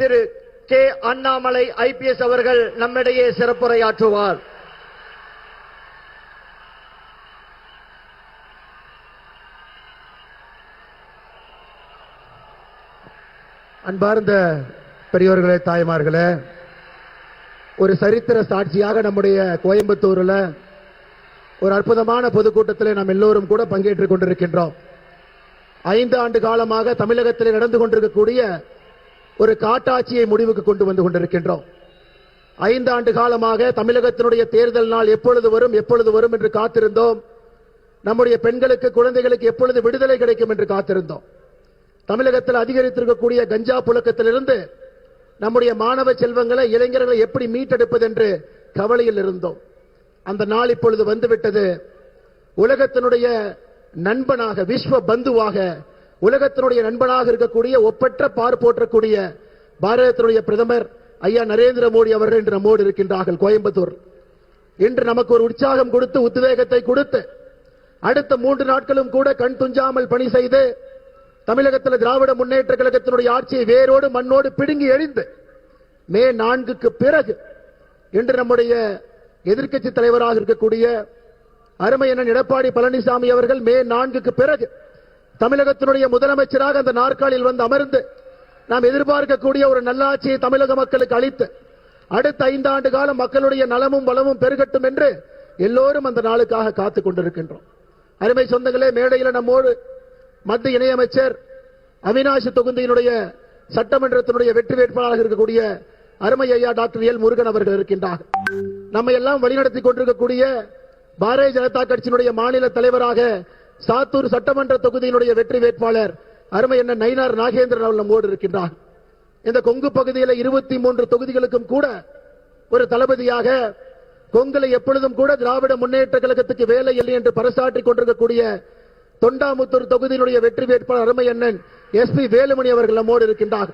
திரு K Annamalai IPS அவர்கள் நம்மிடையே சிறப்புரையாற்றுவார். அன்பார்ந்த பெரியோர்களே, தாய்மார்களே, ஒரு சரித்திர சாட்சியாக நம்முடைய கோயம்புத்தூரில் ஒரு அற்புதமான பொதுக்கூட்டத்தில் நாம் எல்லோரும் கூட பங்கேற்றுக் கொண்டிருக்கின்றோம். 5 ஆண்டு காலமாக தமிழகத்தில் நடந்து கொண்டிருக்கக்கூடிய ஒரு காட்டாட்சியை முடிவுக்கு கொண்டு வந்து கொண்டிருக்கின்றோம். 5 ஆண்டு காலமாக தமிழகத்தினுடைய தேர்தல் நாள் எப்பொழுது வரும் என்று காத்திருந்தோம். நம்முடைய பெண்களுக்கு, குழந்தைகளுக்கு எப்பொழுது விடுதலை கிடைக்கும் என்று காத்திருந்தோம். தமிழகத்தில் அதிகரித்திருக்கக்கூடிய கஞ்சா புழக்கத்திலிருந்து நம்முடைய மாணவ செல்வங்களை, இளைஞர்களை எப்படி மீட்டெடுப்பது என்று கவலையில் இருந்தோம். அந்த நாள் இப்பொழுது வந்துவிட்டது. உலகத்தினுடைய நண்பனாக, விஸ்வ பந்துவாக, உலகத்தினுடைய நண்பனாக இருக்கக்கூடிய, ஒப்பற்ற பார் போற்றக்கூடிய பாரதத்தினுடைய பிரதமர் ஐயா நரேந்திர மோடி அவர்கள் இன்று நம்மோடு இருக்கின்றார்கள். கோயம்புத்தூர் இன்று நமக்கு ஒரு உற்சாகம் கொடுத்து, உத்வேகத்தை கொடுத்து, அடுத்த 3 நாட்களும் கூட கண் துஞ்சாமல் பணி செய்து தமிழகத்தில் திராவிட முன்னேற்ற கழகத்தினுடைய ஆட்சியை வேரோடு மண்ணோடு பிடுங்கி எறிந்து மே 4க்கு பிறகு இன்று நம்முடைய எதிர்க்கட்சி தலைவராக இருக்கக்கூடிய அருமை அண்ணன் எடப்பாடி பழனிசாமி அவர்கள் மே 4க்கு பிறகு தமிழகத்தினுடைய முதலமைச்சராக அந்த நாற்காலில் வந்து அமர்ந்து நாம் எதிர்பார்க்கக்கூடிய ஒரு நல்லாட்சியை தமிழக மக்களுக்கு அளித்து அடுத்த 5 ஆண்டு காலம் மக்களுடைய நலமும் வளமும் பெருகட்டும் என்று எல்லோரும் அந்த நாளுக்காக காத்துக் கொண்டிருக்கின்றோம். அருமை சொந்தங்களே, மேடையில் நம்மோடு மத்திய இணையமைச்சர் அவினாசி தொகுதியினுடைய சட்டமன்றத்தினுடைய வெற்றி வேட்பாளராக இருக்கக்கூடிய அருமை ஐயா டாக்டர் எல் முருகன் அவர்கள் இருக்கின்றார். நம்மை எல்லாம் வழிநடத்தி கொண்டிருக்கக்கூடிய பாரதிய ஜனதா கட்சியினுடைய மாநில தலைவராக சாத்தூர் சட்டமன்ற தொகுதியினுடைய வெற்றி வேட்பாளர் அருமை என்ன நயினார் நாகேந்திரன் அவர்கள் நம்மோடு இருக்கின்றார். இந்த கொங்கு பகுதியில் 23 தொகுதிகளுக்கும் கூட ஒரு தளபதியாக, கொங்குல எப்பொழுதும் கூட திராவிட முன்னேற்ற கழகத்துக்கு வேலை இல்லை என்று பறைசாற்றிக் கொண்டிருக்கக்கூடிய தொண்டாமுத்தூர் தொகுதியினுடைய வெற்றி வேட்பாளர் அருமை அண்ணன் எஸ்பி வேலுமணி அவர்கள் நம்மோடு இருக்கின்றார்.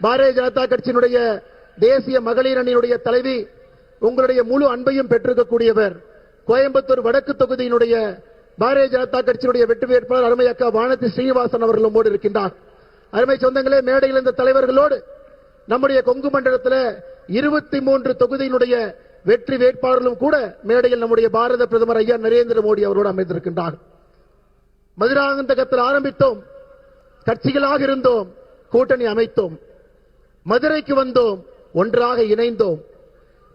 பாரதிய ஜனதா கட்சியினுடைய தேசிய மகளிர் அணியினுடைய தலைவி, உங்களுடைய முழு அன்பையும் பெற்றிருக்கக்கூடியவர், கோயம்புத்தூர் வடக்கு தொகுதியினுடைய பாரதிய ஜனதா கட்சியினுடைய வெற்றி வேட்பாளர் அருமை அக்கா வானதி ஸ்ரீனிவாசன் அவர்கள் நம்மோடு இருக்கின்றார். அருமை சொந்தங்களே, மேடையில் இந்த தலைவர்களோடு நம்முடைய கொங்கு மண்டலத்தில் 23 தொகுதியினுடைய வெற்றி வேட்பாளர்களும் கூட மேடையில் நம்முடைய பாரத பிரதமர் ஐயா நரேந்திர மோடி அவரோடு அமைந்திருக்கின்றார். மதுராந்தகத்தில் ஆரம்பித்தோம், கட்சிகளாக இருந்தோம், கூட்டணி அமைத்தோம், மதுரைக்கு வந்தோம், ஒன்றாக இணைந்தோம்,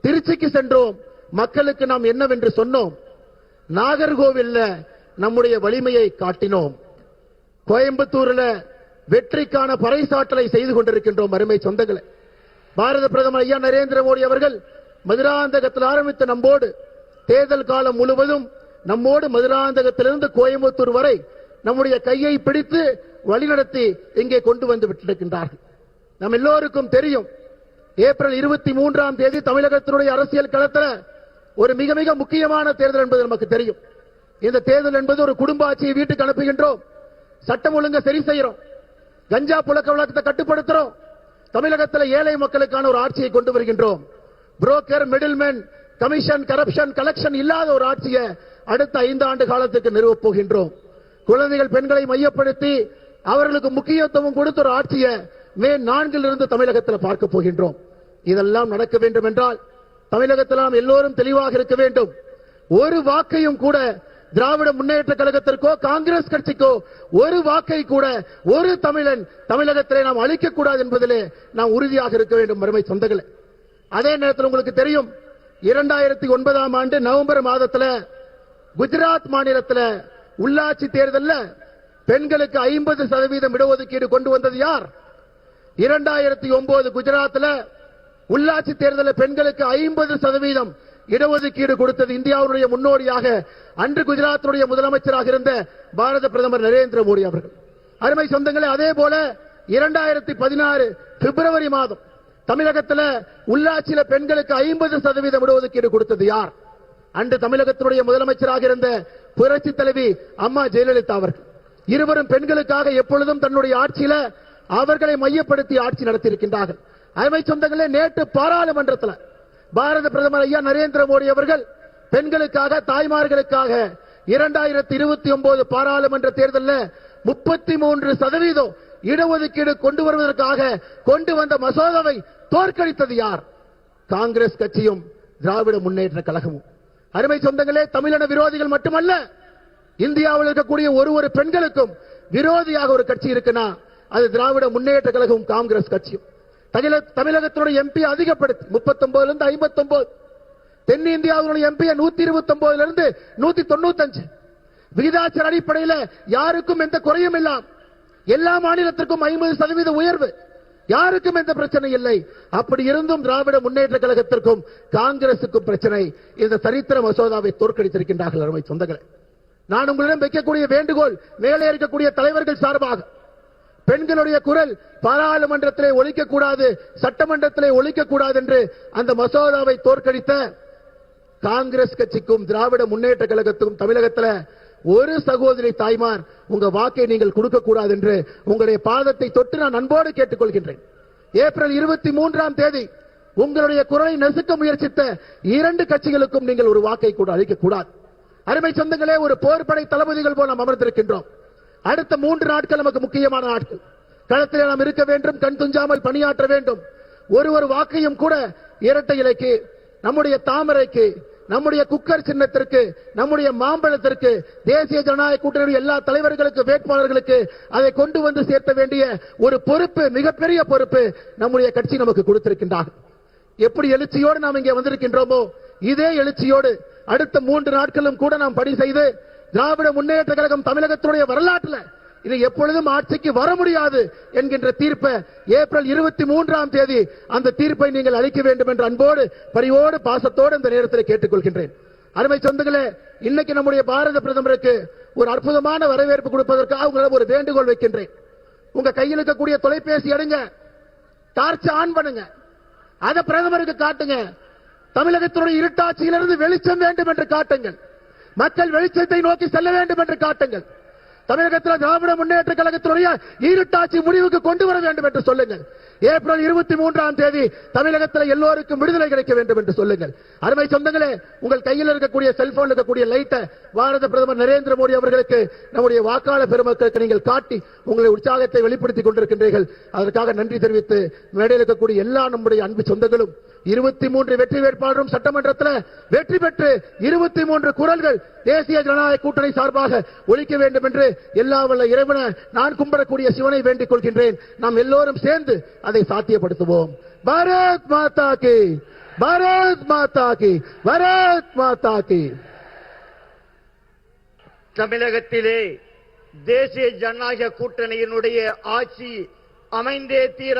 திருச்சிக்கு சென்றோம், மக்களுக்கு நாம் என்னவென்று சொன்னோம், நாகர்கோவில்ல நம்முடைய வலிமையை காட்டினோம், கோயம்புத்தூரில் வெற்றிக்கான பறைசாற்றலை செய்து கொண்டிருக்கின்றோம். அருமை சொந்தங்களே, பாரத பிரதமர் ஐயா நரேந்திர மோடி அவர்கள் மதுராந்தகத்தில் ஆரம்பித்த நம்மோடு தேர்தல் காலம் முழுவதும் நம்மோடு மதுராந்தகத்திலிருந்து கோயம்புத்தூர் வரை நம்முடைய கையை பிடித்து வழிநடத்தி இங்கே கொண்டு வந்து விட்டிருக்கின்றார்கள். நம் எல்லோருக்கும் தெரியும், ஏப்ரல் 23ஆம் தேதி தமிழகத்தினுடைய அரசியல் களத்தில் ஒரு மிக மிக முக்கியமான தேர்தல் என்பது நமக்கு தெரியும். இந்த தேர்தல் என்பது ஒரு குடும்ப ஆட்சியை வீட்டுக்கு அனுப்புகின்றோம், சட்டம் ஒழுங்கை சரி செய்கிறோம், கஞ்சா புழக்க வழக்கத்தை கட்டுப்படுத்துறோம், தமிழகத்தில் ஏழை மக்களுக்கான ஒரு ஆட்சியை கொண்டு வருகின்றோம், broker, middleman, commission, corruption, collection இல்லாத ஒரு ஆட்சியை அடுத்த 5 ஆண்டு காலத்துக்கு நிறுவப் போகின்றோம். குழந்தைகள், பெண்களை மையப்படுத்தி அவர்களுக்கு முக்கியத்துவம் கொடுத்த ஒரு ஆட்சியை மே 4 தமிழகத்தில் பார்க்க போகின்றோம். இதெல்லாம் நடக்க வேண்டும் என்றால் தமிழகத்தில் நாம் எல்லோரும் தெளிவாக இருக்க வேண்டும். ஒரு வாக்கையும் கூட திராவிட முன்னேற்ற கழகத்திற்கோ காங்கிரஸ் கட்சிக்கோ ஒரு வாக்கை கூட ஒரு தமிழன் தமிழகத்திலே நாம் அளிக்கக்கூடாது என்பதிலே நாம் உறுதியாக இருக்க வேண்டும். அருமை சொந்தங்களே, அதே நேரத்தில் உங்களுக்கு தெரியும், 2009ஆம் ஆண்டு நவம்பர் மாதத்தில் குஜராத் மாநிலத்தில் உள்ளாட்சி தேர்தலில் பெண்களுக்கு 50% இடஒதுக்கீடு கொண்டு வந்தது யார்? 2009 குஜராத்தில் உள்ளாட்சி தேர்தலில் பெண்களுக்கு 50% இடஒதுக்கீடு கொடுத்தது இந்தியாவுடைய முன்னோடியாக அன்று குஜராத்தினுடைய முதலமைச்சராக இருந்த பாரத பிரதமர் நரேந்திர மோடி அவர்கள். அருமை சொந்தங்களே, அதே போல 2016 பிப்ரவரி மாதம் தமிழகத்தில் உள்ளாட்சியில் பெண்களுக்கு 50% இடஒதுக்கீடு கொடுத்தது யார்? அன்று தமிழகத்தினுடைய முதலமைச்சராக இருந்த புரட்சி தலைவி அம்மா ஜெயலலிதா அவர்கள். இருவரும் பெண்களுக்காக எப்பொழுதும் தன்னுடைய ஆட்சியில அவர்களை மையப்படுத்தி ஆட்சி நடத்தியிருக்கின்றார்கள். அருமை சொந்தங்களே, நேற்று பாராளுமன்றத்தில் பாரத பிரதமர் ஐயா நரேந்திர மோடி அவர்கள் பெண்களுக்காக, தாய்மார்களுக்காக 2029 பாராளுமன்ற தேர்தலில் 33% இடஒதுக்கீடு கொண்டு வருவதற்காக கொண்டு வந்த மசோதாவை தோற்கடித்தது யார்? காங்கிரஸ் கட்சியும் திராவிட முன்னேற்ற கழகமும். அருமை சொந்தங்களே, தமிழின விரோதிகள் மட்டுமல்ல, இந்தியாவில் இருக்கக்கூடிய ஒரு பெண்களுக்கும் விரோதியாக ஒரு கட்சி இருக்குன்னா அது திராவிட முன்னேற்ற கழகம், காங்கிரஸ் கட்சியும். தமிழகத்தினுடைய எம்பி அதிகப்படுத்தி 39 இருந்து 59, தென்னிந்தியாவுடைய எம்பி 129 இருந்து 195 விகிதாச்சார அடிப்படையில் யாருக்கும் எந்த குறையும் இல்ல. எல்லா மாநிலத்திற்கும் 50% உயர்வு, யாருக்கும் எந்த பிரச்சனை இல்லை. அப்படி இருந்தும் திராவிட முன்னேற்ற கழகத்திற்கும் காங்கிரசுக்கும் பிரச்சனை. இந்த சரித்திர மசோதாவை தோற்கடித்திருக்கின்றார்கள். அருமை சொந்தங்களே, நான் உங்களிடம் வைக்கக்கூடிய வேண்டுகோள், மேலே இருக்கக்கூடிய தலைவர்கள் சார்பாக, பெண்களுடைய குரல் பாராளுமன்றத்திலே ஒலிக்கக்கூடாது, சட்டமன்றத்திலே ஒலிக்கக்கூடாது என்று அந்த மசோதாவை தோற்கடித்த காங்கிரஸ் கட்சிக்கும் திராவிட முன்னேற்ற கழகத்துக்கும் தமிழகத்தில் ஒரு சகோதரி தாய்மார் உங்க வாக்கை நீங்கள் கொடுக்க கூடாது என்று உங்களுடைய பாதத்தை தொட்டு நான் அன்போடு கேட்டுக்கொள்கின்றேன். ஏப்ரல் 23ஆம் தேதி உங்களுடைய குரலை நசுக்க முயற்சித்த 2 கட்சிகளுக்கும் நீங்கள் ஒரு வாக்கை கூட அளிக்க கூடாது. அருமை சொந்தங்களே, ஒரு போர்படை தளபதிகள் போல நாம் அமர்ந்திருக்கின்றோம். அடுத்த 3 நாட்கள் நமக்கு முக்கியமான நாட்கள். களத்திலே நாம் இருக்க வேண்டும், கண் துஞ்சாமல் பணியாற்ற வேண்டும். ஒரு வாக்கையும் கூட இரட்டை இலைக்கு, நம்முடைய தாமரைக்கு, நம்முடைய குக்கர் சின்னத்திற்கு, நம்முடைய மாம்பழத்திற்கு, தேசிய ஜனநாயக கூட்டணி எல்லா தலைவர்களுக்கு, வேட்பாளர்களுக்கு அதை கொண்டு வந்து சேர்த்த வேண்டிய ஒரு பொறுப்பு, மிகப்பெரிய பொறுப்பு நம்முடைய கட்சி நமக்கு கொடுத்திருக்கின்றார். எப்படி எழுச்சியோடு நாம் இங்கே வந்திருக்கின்றோமோ இதே எழுச்சியோடு அடுத்த 3 நாட்களும் கூட நாம் பணி செய்து திராவிட முன்னேற்ற கழகம் தமிழகத்தினுடைய வரலாற்றில் இது எப்பொழுதும் ஆட்சிக்கு வர முடியாது என்கின்ற தீர்ப்பை ஏப்ரல் 23ஆம் தேதி அந்த தீர்ப்பை நீங்கள் அளிக்க வேண்டும் என்று அன்போடு, பரிவோடு, பாசத்தோடு இந்த நேரத்தில் கேட்டுக்கொள்கின்றேன். அருமை சொந்தங்களே, இன்னைக்கு நம்முடைய பாரத பிரதமருக்கு ஒரு அற்புதமான வரவேற்பு கொடுப்பதற்காக உங்களிடம் ஒரு வேண்டுகோள் வைக்கின்றேன். உங்க கையில் இருக்கக்கூடிய தொலைபேசி எடுங்க, டார்ச் ஆன் பண்ணுங்க, அதை பிரதமருக்கு காட்டுங்க. தமிழகத்தினுடைய இருட்டாட்சியிலிருந்து வெளிச்சம் வேண்டும் என்று காட்டுங்கள். மக்கள் வெளிச்சத்தை நோக்கி செல்ல வேண்டும் என்று காட்டுங்கள். தமிழகத்தில் திராவிட முன்னேற்ற கழகத்தினுடைய இருட்டாட்சி முடிவுக்கு கொண்டு வர வேண்டும் என்று சொல்லுங்கள். ஏப்ரல் 23ஆம் தேதி தமிழகத்தில் எல்லோருக்கும் விடுதலை கிடைக்க வேண்டும் என்று சொல்லுங்கள். அருமை சொந்தங்களே, உங்கள் கையில் இருக்கக்கூடிய செல்போன் இருக்கக்கூடிய லைட்டை பாரத பிரதமர் நரேந்திர மோடி அவர்களுக்கு, நம்முடைய வாக்காளர் பெருமக்களுக்கு நீங்கள் காட்டி உங்களுடைய உற்சாகத்தை வெளிப்படுத்திக் கொண்டிருக்கின்றீர்கள். அதற்காக நன்றி தெரிவித்து மேடையில் இருக்கக்கூடிய எல்லா நம்முடைய அன்பு சொந்தங்களும் 23 வெற்றி வேட்பாளரும் சட்டமன்றத்தில் வெற்றி பெற்று 23 குரல்கள் தேசிய ஜனநாயக கூட்டணி சார்பாக ஒலிக்க வேண்டும் என்று எல்லா வல்ல இறைவனை நான் கும்பிடக்கூடிய சிவனை வேண்டிக் கொள்கின்றேன். நாம் எல்லோரும் சேர்ந்து அதை சாத்தியப்படுத்துவோம். பாரத் மாதா கி, பாரத் மாதா கி, பாரத் மாதா கி. தமிழகத்திலே தேசிய ஜனநாயக கூட்டணியினுடைய ஆட்சி அமைந்தே தீர